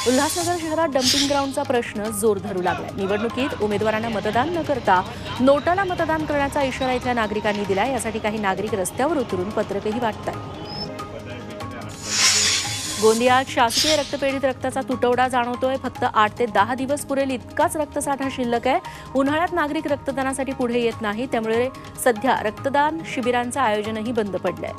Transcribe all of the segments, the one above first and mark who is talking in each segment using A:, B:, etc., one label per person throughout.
A: उल्हासनगर शहरात डम्पिंग ग्राउंडचा प्रश्न जोर धरू लागलाय। निवडणुकीत उमेदवारांना मतदान न करता नोटाला मतदान करण्याचा इशारा इथल्या नागरिकांनी दिलाय। यासाठी काही नागरिक रस्त्यावर उतरून पत्रकही वाटतात। गोंदियात शासकीय रक्तपेढीत रक्ताचा तुटवडा जाणवतोय। फक्त 8 ते 10 दिवस पुरेल इतकाच रक्तसाठा शिल्लक आहे। उन्हाळ्यात नागरिक रक्तदानासाठी पुढे येत नाही, त्यामुळे सध्या रक्तदान शिबिरांचं आयोजनही बंद पडलंय।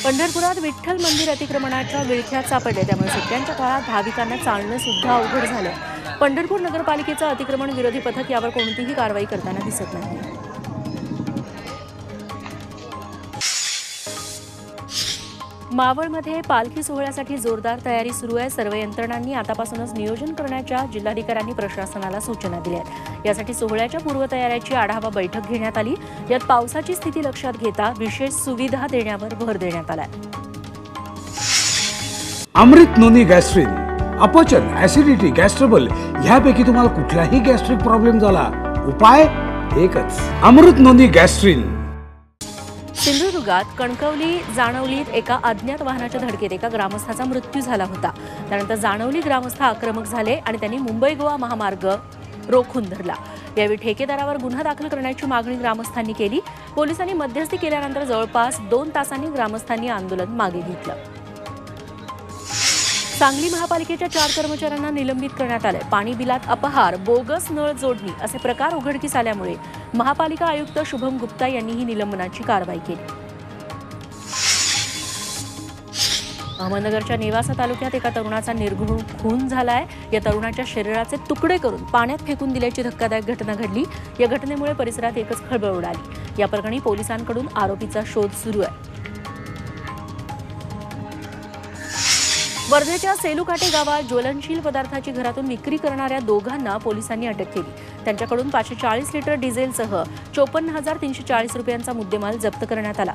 A: पंढरपुरात विठ्ठल मंदिर अतिक्रमणाच्या विळख्यात सापडले, त्यामुळे सुट्ट्यांच्या काळात भाविकांना चालणं सुद्धा अवघड झालं। पंढरपूर नगरपालिकेचं अतिक्रमण विरोधी पथक यावर कोणतीही कारवाई करताना दिसत नाही। मावळमध्ये पालखी सोहळ्यासाठी जोरदार तयारी सुरू आहे। सर्व यंत्रणांनी आतापासूनच नियोजन करण्याच्या जिल्हाधिकाऱ्यांनी प्रशासनाला सूचना दिल्या आहेत। यासाठी सोहळ्याच्या पूर्वतयारीची आढावा बैठक घेण्यात आली। यात पावसाची स्थिती लक्षात घेता विशेष सुविधा देण्यावर भर देण्यात आला।
B: अमृत नोनी गॅस्ट्रिन, अपचन, ऍसिडिटी, गॅस्ट्रबल ह्यापैकी तुम्हाला कुठलाही गॅस्ट्रिक प्रॉब्लेम झाला, उपाय एकच, अमृत नोनी गॅस्ट्रिन।
A: सिंधुदुर्गात कणकवली जाणवलीत एका अज्ञात वाहनाच्या धडकेत एका ग्रामस्थाचा मृत्यू झाला होता। त्यानंतर जाणवली ग्रामस्थ आक्रमक झाले आणि त्यांनी मुंबई गोवा महामार्ग रोखून धरला। यावेळी ठेकेदारावर गुन्हा दाखल करण्याची मागणी ग्रामस्थांनी केली। पोलिसांनी मध्यस्थी केल्यानंतर जवळपास 2 तासांनी ग्रामस्थांनी आंदोलन मागे घेतलं। सांगली महापालिकेच्या 4 कर्मचाऱ्यांना निलंबित करण्यात आले। पाणी बिलात अपहार, बोगस नळ जोडणी असे प्रकार उघडकीस आल्यामुळे महापालिका आयुक्त शुभम गुप्ता यांनी ही निलंबनाची कारवाई केली। अहमदनगरच्या नेवासा तालुक्यात एका तरुणाचा निर्घृण खून झालाय। या तरुणाच्या शरीराचे तुकडे करून पाण्यात फेकून दिल्याची धक्कादायक घटना घडली। या घटनेमुळे परिसरात एकच खळबळ उडाली। या प्रकरणी पोलिसांकडून आरोपीचा शोध सुरू आहे। वर्धेच्या सेलूकाटे गावात ज्वलनशील पदार्थाची घरातून विक्री करणाऱ्या दोघांना पोलिसांनी अटक केली। त्यांच्याकडून 540 लिटर डिझेलसह 54,340 रुपयांचा मुद्देमाल जप्त करण्यात आला।